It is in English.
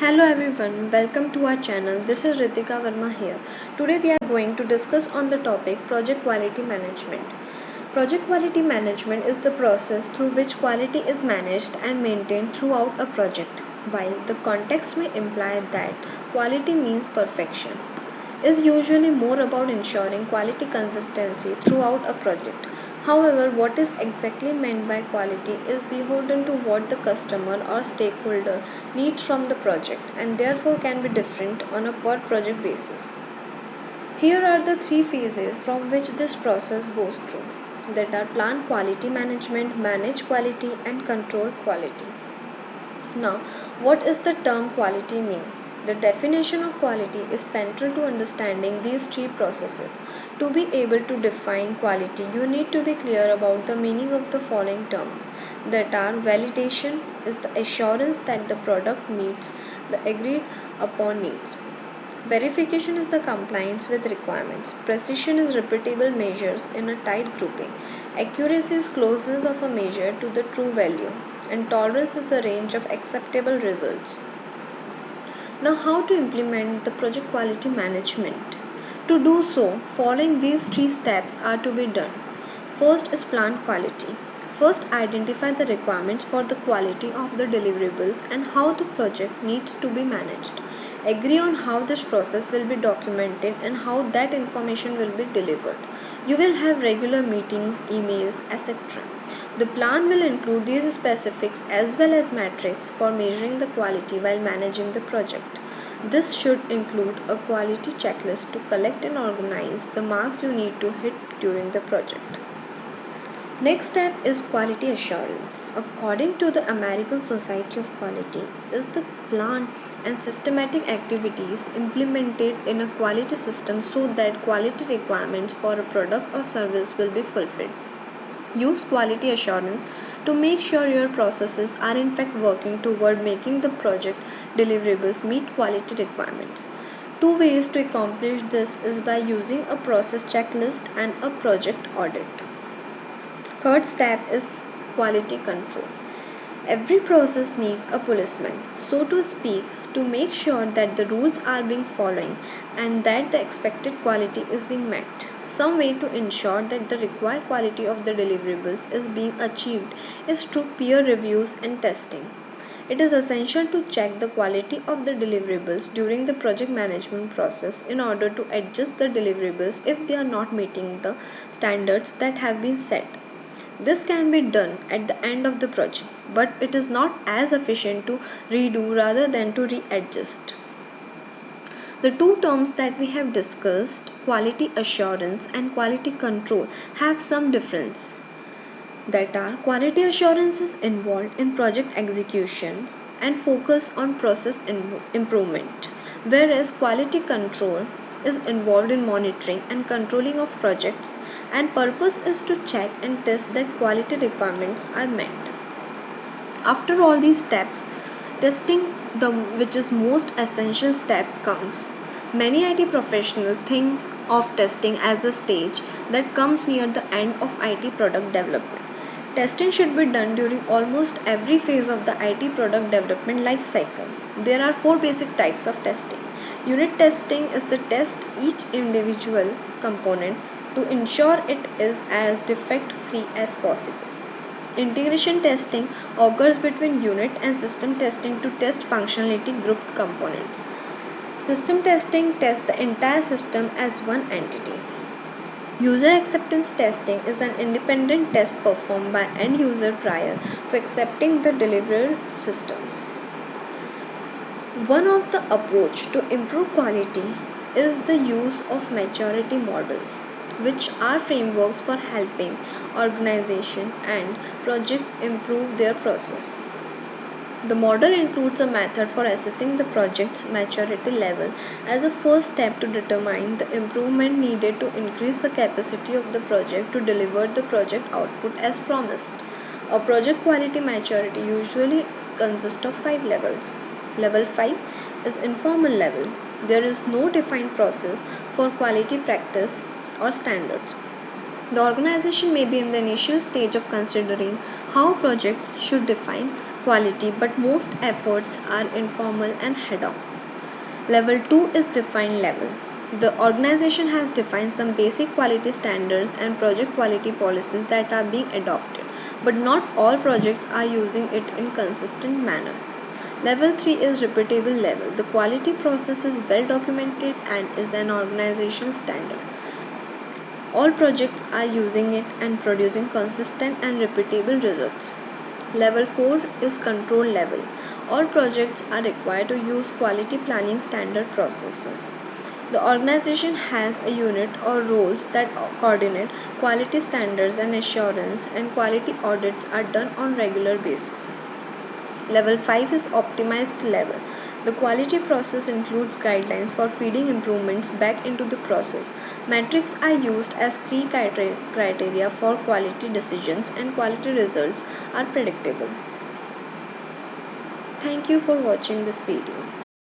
Hello everyone, welcome to our channel. This is Ritika Verma here. Today we are going to discuss on the topic Project Quality Management. Project quality management is the process through which quality is managed and maintained throughout a project. While the context may imply that quality means perfection, is usually more about ensuring quality consistency throughout a project. However, what is exactly meant by quality is beholden to what the customer or stakeholder needs from the project and therefore can be different on a per project basis. Here are the three phases from which this process goes through, that are plan quality management, manage quality, and control quality. Now, what is the term quality mean? The definition of quality is central to understanding these three processes. To be able to define quality, you need to be clear about the meaning of the following terms, that are validation is the assurance that the product meets the agreed upon needs. Verification is the compliance with requirements. Precision is repeatable measures in a tight grouping. Accuracy is closeness of a measure to the true value. And tolerance is the range of acceptable results. Now, how to implement the project quality management? To do so, following these three steps are to be done. First is plan quality. First, identify the requirements for the quality of the deliverables and how the project needs to be managed. Agree on how this process will be documented and how that information will be delivered. You will have regular meetings, emails, etc. The plan will include these specifics as well as metrics for measuring the quality while managing the project. This should include a quality checklist to collect and organize the marks you need to hit during the project. Next step is quality assurance. According to the American Society of Quality, is the plan and systematic activities implemented in a quality system so that quality requirements for a product or service will be fulfilled. Use quality assurance to make sure your processes are in fact working toward making the project deliverables meet quality requirements. Two ways to accomplish this is by using a process checklist and a project audit. Third step is quality control. Every process needs a policeman, so to speak, to make sure that the rules are being followed and that the expected quality is being met. Some way to ensure that the required quality of the deliverables is being achieved is through peer reviews and testing. It is essential to check the quality of the deliverables during the project management process in order to adjust the deliverables if they are not meeting the standards that have been set. This can be done at the end of the project, but it is not as efficient to redo rather than to readjust. The two terms that we have discussed, quality assurance and quality control, have some difference. That are, quality assurance is involved in project execution and focus on process improvement, whereas quality control is involved in monitoring and controlling of projects and purpose is to check and test that quality requirements are met. After all these steps, testing, the which is most essential step, comes. Many IT professionals think of testing as a stage that comes near the end of IT product development. Testing should be done during almost every phase of the IT product development life cycle. There are four basic types of testing. Unit testing is the test each individual component to ensure it is as defect free as possible. Integration testing occurs between unit and system testing to test functionality grouped components. System testing tests the entire system as one entity. User acceptance testing is an independent test performed by end user prior to accepting the delivered systems. One of the approach to improve quality is the use of maturity models, which are frameworks for helping organization and projects improve their process. The model includes a method for assessing the project's maturity level as a first step to determine the improvement needed to increase the capacity of the project to deliver the project output as promised. A project quality maturity usually consists of 5 levels. Level 5 is informal level. There is no defined process for quality practice or standards. The organization may be in the initial stage of considering how projects should define quality, but most efforts are informal and ad hoc. Level 2 is defined level. The organization has defined some basic quality standards and project quality policies that are being adopted, but not all projects are using it in consistent manner. Level 3 is repeatable level. The quality process is well documented and is an organization standard. All projects are using it and producing consistent and repeatable results. Level 4 is control level. All projects are required to use quality planning standard processes. The organization has a unit or roles that coordinate quality standards and assurance, and quality audits are done on regular basis. Level 5 is optimized level. The quality process includes guidelines for feeding improvements back into the process. Metrics are used as key criteria for quality decisions, and quality results are predictable. Thank you for watching this video.